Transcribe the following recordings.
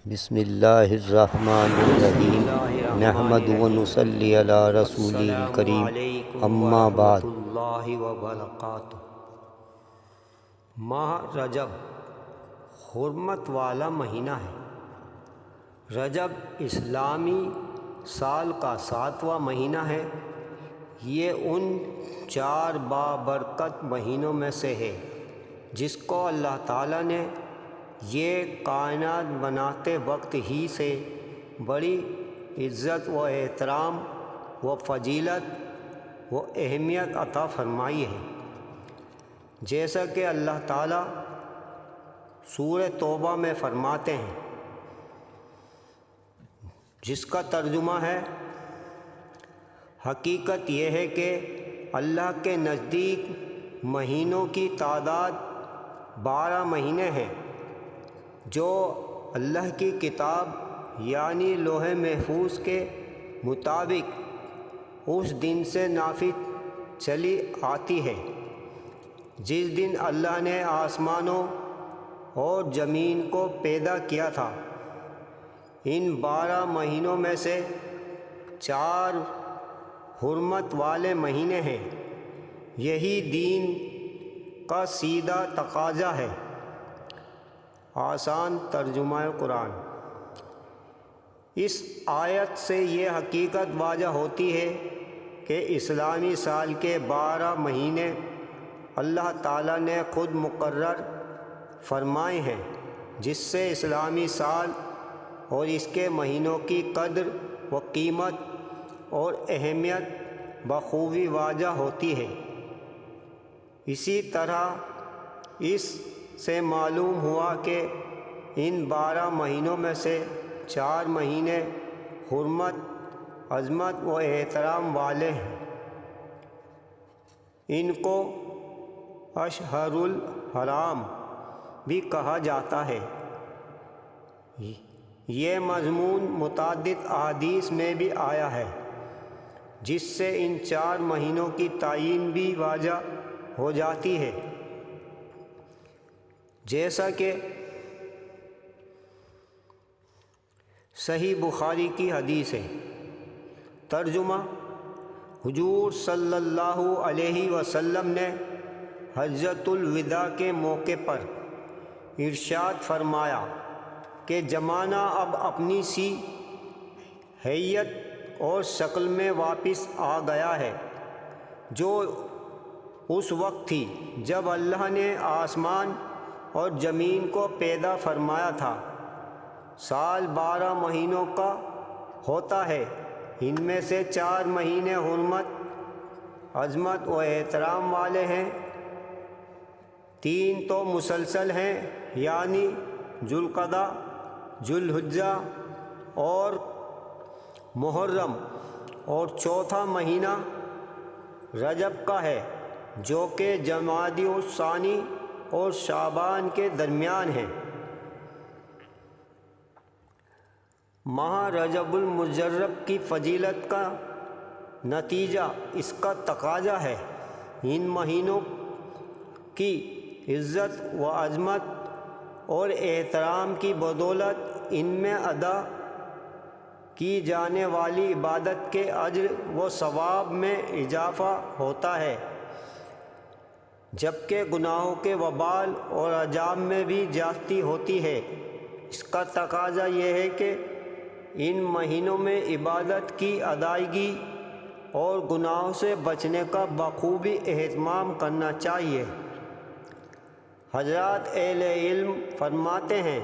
بسم اللہ الرحمن الرحیم نحمد و نصلی علی رسول الکریم اما بعد۔ اللہ وبرکاتہ۔ ماہ رجب حرمت والا مہینہ ہے۔ رجب اسلامی سال کا 7واں مہینہ ہے۔ یہ ان 4 بابرکت مہینوں میں سے ہے جس کو اللہ تعالیٰ نے یہ کائنات بناتے وقت ہی سے بڑی عزت و احترام و فضیلت و اہمیت عطا فرمائی ہے، جیسا کہ اللہ تعالیٰ سورہ توبہ میں فرماتے ہیں، جس کا ترجمہ ہے: حقیقت یہ ہے کہ اللہ کے نزدیک مہینوں کی تعداد 12 مہینے ہیں جو اللہ کی کتاب یعنی لوح محفوظ کے مطابق اس دن سے نافذ چلی آتی ہے جس دن اللہ نے آسمانوں اور زمین کو پیدا کیا تھا۔ ان 12 مہینوں میں سے 4 حرمت والے مہینے ہیں۔ یہی دین کا سیدھا تقاضا ہے۔ آسان ترجمہ قرآن۔ اس آیت سے یہ حقیقت واضح ہوتی ہے کہ اسلامی سال کے 12 مہینے اللہ تعالیٰ نے خود مقرر فرمائے ہیں، جس سے اسلامی سال اور اس کے مہینوں کی قدر و قیمت اور اہمیت بخوبی واضح ہوتی ہے۔ اسی طرح اس سے معلوم ہوا کہ ان 12 مہینوں میں سے 4 مہینے حرمت، عظمت و احترام والے ہیں۔ ان کو اشہر الحرام بھی کہا جاتا ہے۔ یہ مضمون متعدد احادیث میں بھی آیا ہے، جس سے ان 4 مہینوں کی تعیین بھی واضح ہو جاتی ہے، جیسا کہ صحیح بخاری کی حدیث ہے۔ ترجمہ: حضور صلی اللہ علیہ وسلم نے حجۃ الوداع کے موقع پر ارشاد فرمایا کہ زمانہ اب اپنی سی حیت اور شکل میں واپس آ گیا ہے جو اس وقت تھی جب اللہ نے آسمان اور زمین کو پیدا فرمایا تھا۔ سال 12 مہینوں کا ہوتا ہے۔ ان میں سے 4 مہینے حرمت، عظمت و احترام والے ہیں، 3 تو مسلسل ہیں یعنی ذوالقعدہ، ذوالحجہ اور محرم، اور 4تھا مہینہ رجب کا ہے جو کہ جمادی الثانی اور شعبان کے درمیان ہے۔ ماہ رجب المجرب کی فضیلت کا نتیجہ اس کا تقاضا ہے۔ ان مہینوں کی عزت و عظمت اور احترام کی بدولت ان میں ادا کی جانے والی عبادت کے اجر و ثواب میں اضافہ ہوتا ہے، جبکہ گناہوں کے وبال اور عذاب میں بھی زیادتی ہوتی ہے۔ اس کا تقاضا یہ ہے کہ ان مہینوں میں عبادت کی ادائیگی اور گناہوں سے بچنے کا بخوبی اہتمام کرنا چاہیے۔ حضرات اہل علم فرماتے ہیں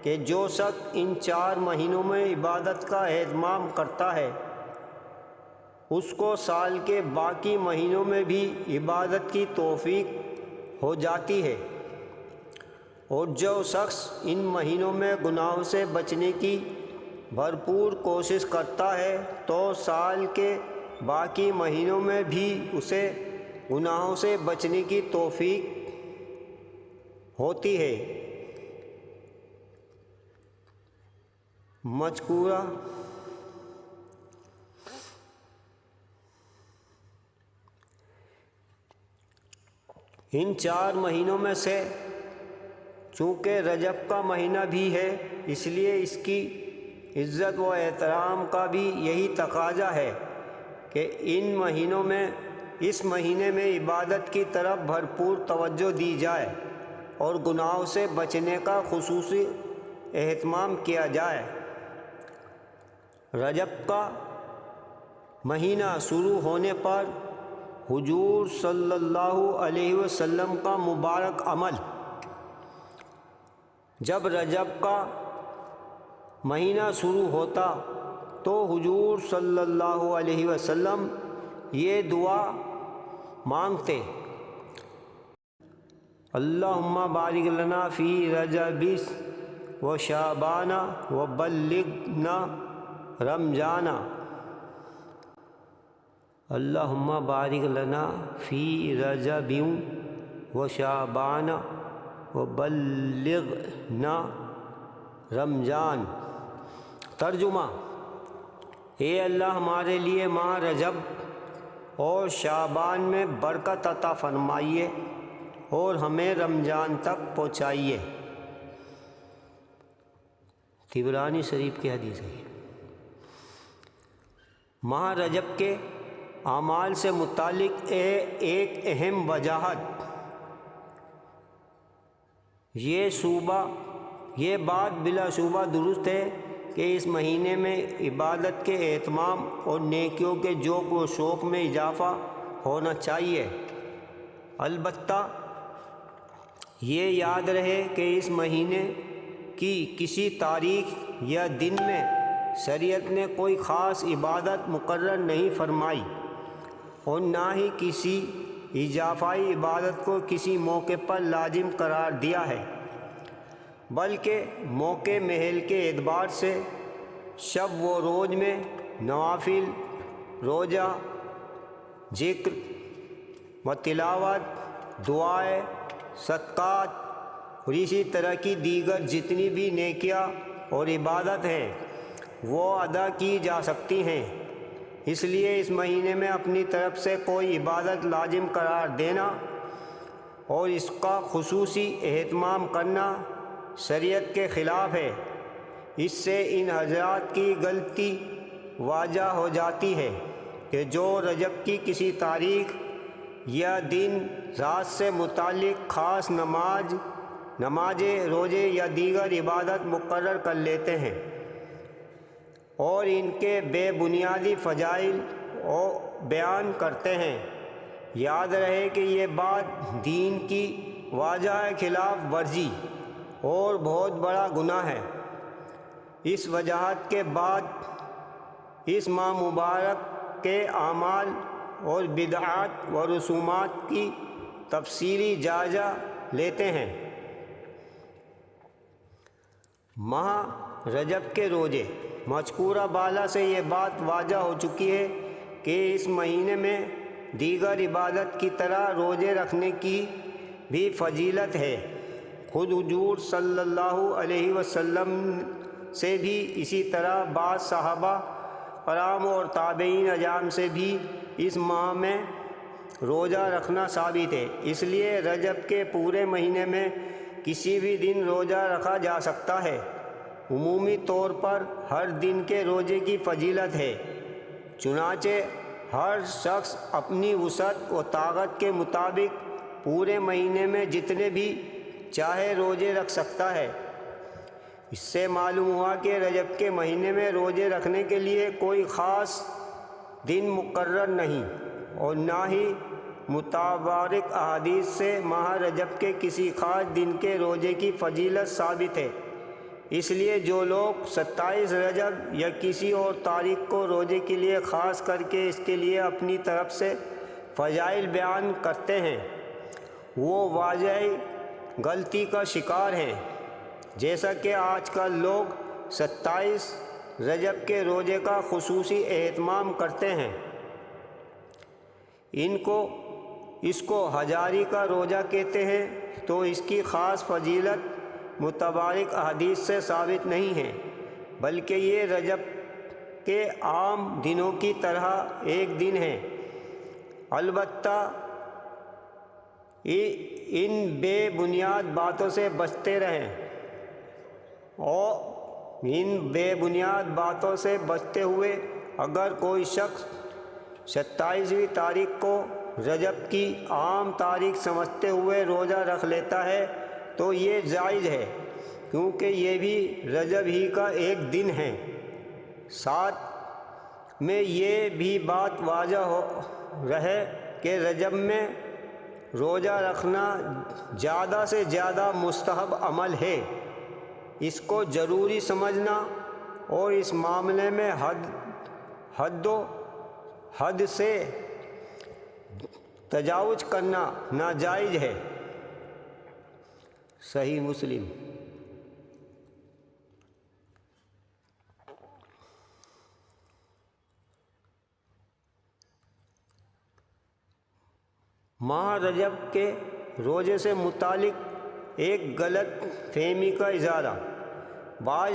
کہ جو شخص ان 4 مہینوں میں عبادت کا اہتمام کرتا ہے، اس کو سال کے باقی مہینوں میں بھی عبادت کی توفیق ہو جاتی ہے، اور جو شخص ان مہینوں میں گناہوں سے بچنے کی بھرپور کوشش کرتا ہے تو سال کے باقی مہینوں میں بھی اسے گناہوں سے بچنے کی توفیق ہوتی ہے۔ مذکورہ ان 4 مہینوں میں سے چونکہ رجب کا مہینہ بھی ہے، اس لیے اس کی عزت و احترام کا بھی یہی تقاضا ہے کہ اس مہینے میں عبادت کی طرف بھرپور توجہ دی جائے اور گناہوں سے بچنے کا خصوصی اہتمام کیا جائے۔ رجب کا مہینہ شروع ہونے پر حضور صلی اللہ علیہ وسلم کا مبارک عمل، جب رجب کا مہینہ شروع ہوتا تو حضور صلی اللہ علیہ وسلم یہ دعا مانگتے: اللہم بارک لنا فی رجب و شعبان و بلغنا رمضان۔ اللہم بارک لنا فی رجب و شعبان و بلغنا رمضان۔ ترجمہ: اے اللہ ہمارے لیے ماہ رجب اور شعبان میں برکت عطا فرمائیے اور ہمیں رمضان تک پہنچائیے۔ طبرانی شریف کی حدیث ہے۔ ماہ رجب کے اعمال سے متعلق ایک اہم وجاہت یہ بات بلا شبہ درست ہے کہ اس مہینے میں عبادت کے اہتمام اور نیکیوں کے ذوق و شوق میں اضافہ ہونا چاہیے۔ البتہ یہ یاد رہے کہ اس مہینے کی کسی تاریخ یا دن میں شریعت نے کوئی خاص عبادت مقرر نہیں فرمائی اور نہ ہی کسی اضافی عبادت کو کسی موقع پر لازم قرار دیا ہے، بلکہ موقع محل کے اعتبار سے شب و روز میں نوافل، روزہ، ذکر و تلاوت، دعائیں، صدقات اور اسی طرح کی دیگر جتنی بھی نیکیاں اور عبادت ہیں وہ ادا کی جا سکتی ہیں۔ اس لیے اس مہینے میں اپنی طرف سے کوئی عبادت لازم قرار دینا اور اس کا خصوصی اہتمام کرنا شریعت کے خلاف ہے۔ اس سے ان حضرات کی غلطی واضح ہو جاتی ہے کہ جو رجب کی کسی تاریخ یا دن رات سے متعلق خاص نمازیں، روزے یا دیگر عبادت مقرر کر لیتے ہیں اور ان کے بے بنیادی فضائل بیان کرتے ہیں، یاد رہے کہ یہ بات دین کی واضح خلاف ورزی اور بہت بڑا گناہ ہے۔ اس وجاہت کے بعد اس ماہ مبارک کے اعمال اور بدعات و رسومات کی تفصیلی جائزہ لیتے ہیں۔ ماہ رجب کے روزے، مذکورہ بالا سے یہ بات واضح ہو چکی ہے کہ اس مہینے میں دیگر عبادت کی طرح روزے رکھنے کی بھی فضیلت ہے۔ خود حضور صلی اللہ علیہ وسلم سے بھی اسی طرح بعض صحابہ کرام اور تابعین اعظم سے بھی اس ماہ میں روزہ رکھنا ثابت ہے۔ اس لیے رجب کے پورے مہینے میں کسی بھی دن روزہ رکھا جا سکتا ہے۔ عمومی طور پر ہر دن کے روزے کی فضیلت ہے، چنانچہ ہر شخص اپنی وسعت و طاقت کے مطابق پورے مہینے میں جتنے بھی چاہے روزے رکھ سکتا ہے۔ اس سے معلوم ہوا کہ رجب کے مہینے میں روزے رکھنے کے لیے کوئی خاص دن مقرر نہیں اور نہ ہی متبارک احادیث سے ماہ رجب کے کسی خاص دن کے روزے کی فضیلت ثابت ہے۔ اس لیے جو لوگ 27 رجب یا کسی اور تاریخ کو روزے کے لیے خاص کر کے اس کے لیے اپنی طرف سے فضائل بیان کرتے ہیں وہ واضح غلطی کا شکار ہیں۔ جیسا کہ آج کل لوگ 27 رجب کے روزے کا خصوصی اہتمام کرتے ہیں، اس کو ہجاری کا روزہ کہتے ہیں، تو اس کی خاص فضیلت متبارک احادیث سے ثابت نہیں ہے، بلکہ یہ رجب کے عام دنوں کی طرح ایک دن ہے۔ البتہ ان بے بنیاد باتوں سے بچتے رہیں ان بے بنیاد باتوں سے بچتے ہوئے اگر کوئی شخص 27ویں تاریخ کو رجب کی عام تاریخ سمجھتے ہوئے روزہ رکھ لیتا ہے تو یہ جائز ہے، کیونکہ یہ بھی رجب ہی کا ایک دن ہے۔ ساتھ میں یہ بھی بات واضح رہے کہ رجب میں روزہ رکھنا زیادہ سے زیادہ مستحب عمل ہے، اس کو ضروری سمجھنا اور اس معاملے میں حد سے تجاوز کرنا ناجائز ہے۔ صحیح مسلم۔ ماہ رجب کے روزے سے متعلق ایک غلط فہمی کا اظہار۔ بعض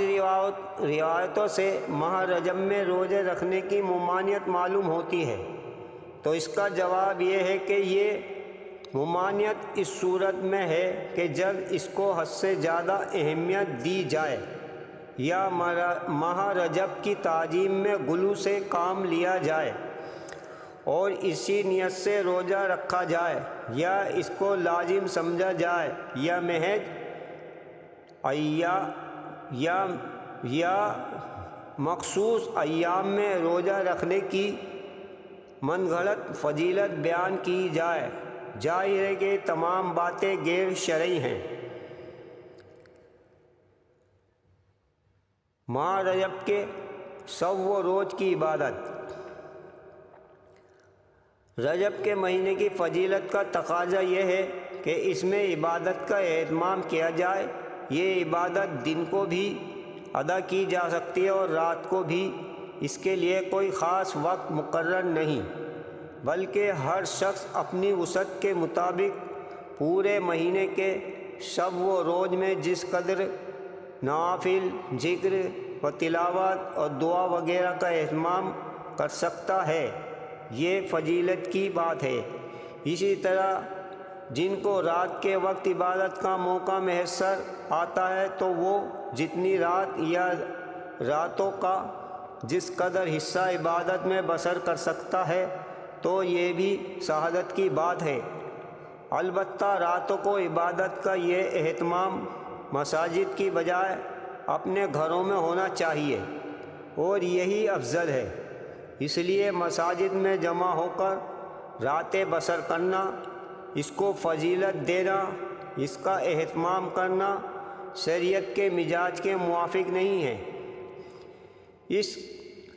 روایتوں سے ماہ رجب میں روزے رکھنے کی ممانعت معلوم ہوتی ہے، تو اس کا جواب یہ ہے کہ یہ ممانعت اس صورت میں ہے کہ جب اس کو حد سے زیادہ اہمیت دی جائے یا ماہ رجب کی تعظیم میں غلو سے کام لیا جائے اور اسی نیت سے روزہ رکھا جائے، یا اس کو لازم سمجھا جائے، یا محض یا مخصوص ایام میں روزہ رکھنے کی منگھڑت فضیلت بیان کی جائے۔ ظاہر ہے کہ تمام باتیں غیر شرعی ہیں۔ ماہ رجب کے 100 روز کی عبادت۔ رجب کے مہینے کی فضیلت کا تقاضا یہ ہے کہ اس میں عبادت کا اہتمام کیا جائے۔ یہ عبادت دن کو بھی ادا کی جا سکتی ہے اور رات کو بھی، اس کے لیے کوئی خاص وقت مقرر نہیں، بلکہ ہر شخص اپنی وسعت کے مطابق پورے مہینے کے 100 روز میں جس قدر نوافل، ذکر و تلاوت اور دعا وغیرہ کا اہتمام کر سکتا ہے، یہ فضیلت کی بات ہے۔ اسی طرح جن کو رات کے وقت عبادت کا موقع میسر آتا ہے تو وہ جتنی رات یا راتوں کا جس قدر حصہ عبادت میں بسر کر سکتا ہے تو یہ بھی سعادت کی بات ہے۔ البتہ راتوں کو عبادت کا یہ اہتمام مساجد کی بجائے اپنے گھروں میں ہونا چاہیے اور یہی افضل ہے۔ اس لیے مساجد میں جمع ہو کر راتیں بسر کرنا، اس کو فضیلت دینا، اس کا اہتمام کرنا شریعت کے مزاج کے موافق نہیں ہے۔ اس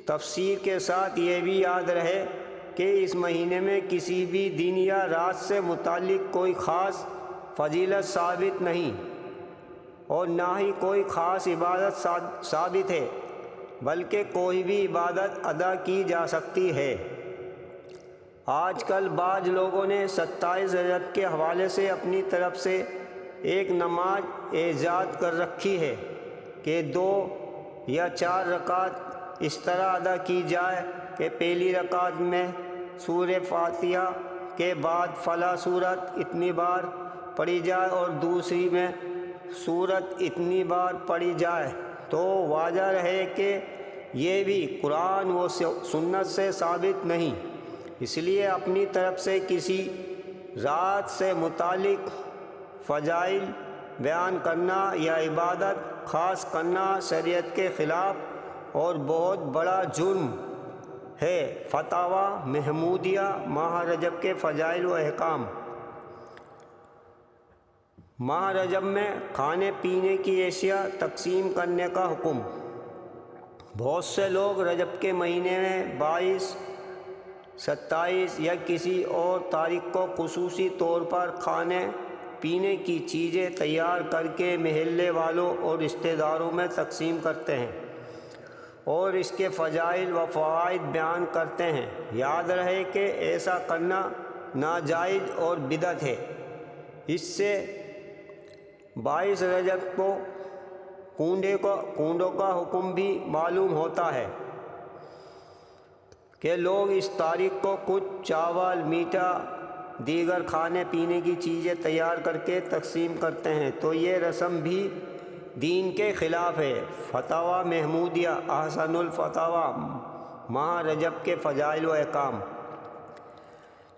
تفسیر کے ساتھ یہ بھی یاد رہے کہ اس مہینے میں کسی بھی دن یا رات سے متعلق کوئی خاص فضیلت ثابت نہیں اور نہ ہی کوئی خاص عبادت ثابت ہے، بلکہ کوئی بھی عبادت ادا کی جا سکتی ہے۔ آج کل بعض لوگوں نے 27 رجب کے حوالے سے اپنی طرف سے ایک نماز ایجاد کر رکھی ہے کہ 2 یا 4 رکعت اس طرح ادا کی جائے کہ پہلی رکعت میں سورہ فاتحہ کے بعد فلاں سورت اتنی بار پڑھی جائے اور دوسری میں سورت اتنی بار پڑھی جائے۔ تو واضح رہے کہ یہ بھی قرآن و سنت سے ثابت نہیں، اس لیے اپنی طرف سے کسی رات سے متعلق فضائل بیان کرنا یا عبادت خاص کرنا شریعت کے خلاف اور بہت بڑا جرم ہے۔ فتاویٰ محمودیہ، ماہ رجب کے فضائل و احکام۔ ماہ رجب میں کھانے پینے کی اشیاء تقسیم کرنے کا حکم۔ بہت سے لوگ رجب کے مہینے میں 22، 27 یا کسی اور تاریخ کو خصوصی طور پر کھانے پینے کی چیزیں تیار کر کے محلے والوں اور رشتہ داروں میں تقسیم کرتے ہیں اور اس کے فضائل و فوائد بیان کرتے ہیں۔ یاد رہے کہ ایسا کرنا ناجائز اور بدعت ہے۔ اس سے 22 رجب کو کنڈوں کا حکم بھی معلوم ہوتا ہے کہ لوگ اس تاریخ کو کچھ چاول، میٹھا، دیگر کھانے پینے کی چیزیں تیار کر کے تقسیم کرتے ہیں، تو یہ رسم بھی دین کے خلاف ہے۔ فتاوی محمودیہ احسن الفتاوی ماہ رجب کے فضائل و احکام۔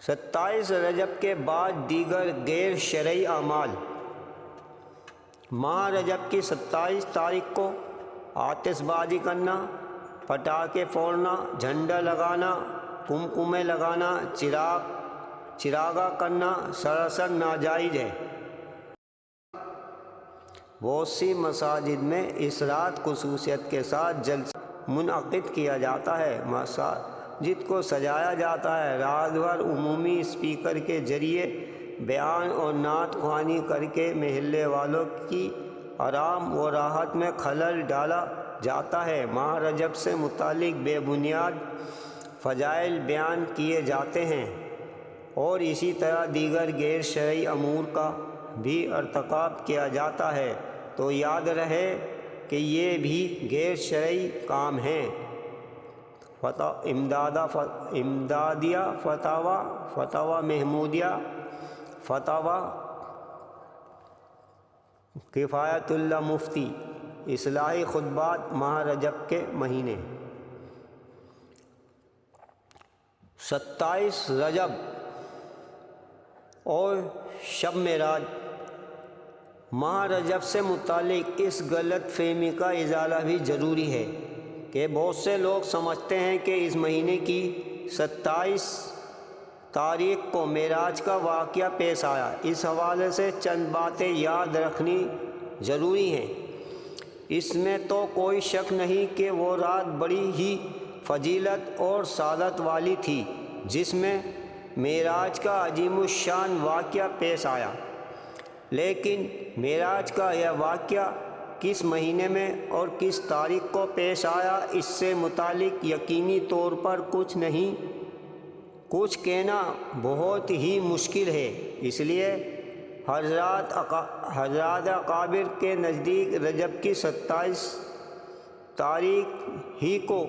27 رجب کے بعد دیگر غیر شرعی اعمال۔ ماہ رجب کی 27 تاریخ کو آتش بازی کرنا، پٹاخے پھوڑنا، جھنڈا لگانا، کمکمے لگانا، چراغاں کرنا سراسر ناجائز ہے۔ بہت سی مساجد میں اس رات خصوصیت کے ساتھ جلسہ منعقد کیا جاتا ہے، مساجد کو سجایا جاتا ہے، رات بھر عمومی اسپیکر کے ذریعے بیان اور نعت خوانی کر کے محلے والوں کی آرام و راحت میں خلل ڈالا جاتا ہے۔ ماہ رجب سے متعلق بے بنیاد فضائل بیان کیے جاتے ہیں اور اسی طرح دیگر غیر شرعی امور کا بھی ارتکاب کیا جاتا ہے، تو یاد رہے کہ یہ بھی غیر شرعی کام ہیں۔ امدادیہ فتاوی، فتاوی محمودیہ، فتاوی کفایت اللہ مفتی، اصلاحی خطبات ماہ رجب کے مہینے۔ 27 رجب اور شب معراج۔ ماہ رجب سے متعلق اس غلط فہمی کا ازالہ بھی ضروری ہے کہ بہت سے لوگ سمجھتے ہیں کہ اس مہینے کی 27 تاریخ کو معراج کا واقعہ پیش آیا۔ اس حوالے سے چند باتیں یاد رکھنی ضروری ہیں۔ اس میں تو کوئی شک نہیں کہ وہ رات بڑی ہی فضیلت اور سعادت والی تھی جس میں معراج کا عظیم الشان واقعہ پیش آیا، لیکن معراج کا یہ واقعہ کس مہینے میں اور کس تاریخ کو پیش آیا، اس سے متعلق یقینی طور پر کچھ کہنا بہت ہی مشکل ہے۔ اس لیے حضرات اکابر کے نزدیک رجب کی 27 تاریخ ہی کو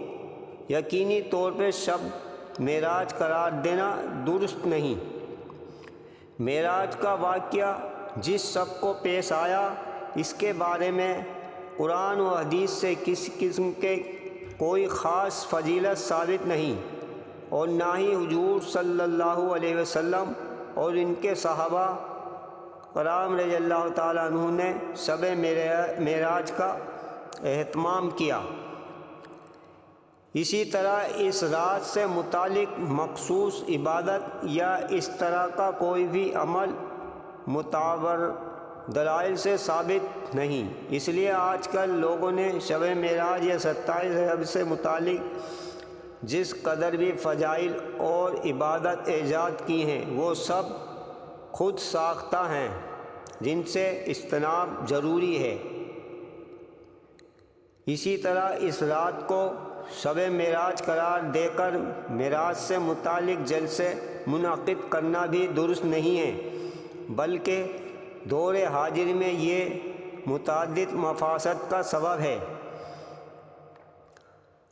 یقینی طور پہ شب معراج قرار دینا درست نہیں۔ معراج کا واقعہ جس شب کو پیش آیا، اس کے بارے میں قرآن و حدیث سے کسی قسم کے کوئی خاص فضیلت ثابت نہیں، اور نہ ہی حضور صلی اللہ علیہ وسلم اور ان کے صحابہ کرام رضی اللہ تعالیٰ عنہ نے شب معراج کا اہتمام کیا۔ اسی طرح اس رات سے متعلق مخصوص عبادت یا اس طرح کا کوئی بھی عمل معتبر دلائل سے ثابت نہیں۔ اس لیے آج کل لوگوں نے شب معراج یا 27 رجب سے متعلق جس قدر بھی فضائل اور عبادت ایجاد کی ہیں، وہ سب خود ساختہ ہیں جن سے اجتناب ضروری ہے۔ اسی طرح اس رات کو شب معراج قرار دے کر معراج سے متعلق جلسے منعقد کرنا بھی درست نہیں ہے، بلکہ دور حاضر میں یہ متعدد مفاسد کا سبب ہے۔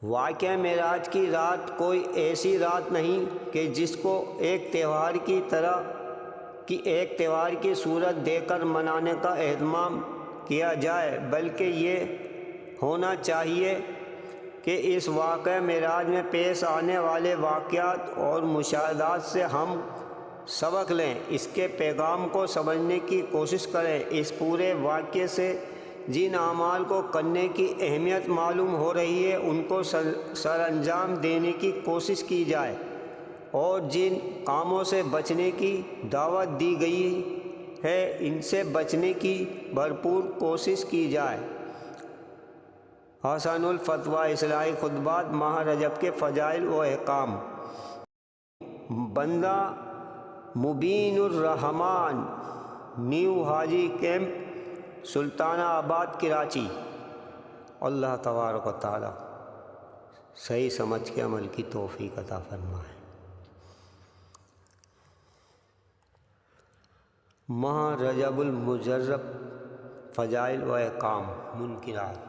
واقعہ معراج کی رات کوئی ایسی رات نہیں کہ جس کو ایک تہوار کی صورت دے کر منانے کا اہتمام کیا جائے، بلکہ یہ ہونا چاہیے کہ اس واقعہ معراج میں پیش آنے والے واقعات اور مشاہدات سے ہم سبق لیں، اس کے پیغام کو سمجھنے کی کوشش کریں، اس پورے واقعے سے جن اعمال کو کرنے کی اہمیت معلوم ہو رہی ہے ان کو سر انجام دینے کی کوشش کی جائے، اور جن کاموں سے بچنے کی دعوت دی گئی ہے ان سے بچنے کی بھرپور کوشش کی جائے۔ احسن الفتویٰ اصلاحی خطبات ماہ رجب کے فضائل و احکام۔ بندہ مبین الرحمان، نیو حاجی کیمپ، سلطانہ آباد، کراچی۔ اللہ تبارک و تعالی صحیح سمجھ کے عمل کی توفیق عطا فرمائے۔ ماہ رجب المجرب، فضائل و احکام، منکرات۔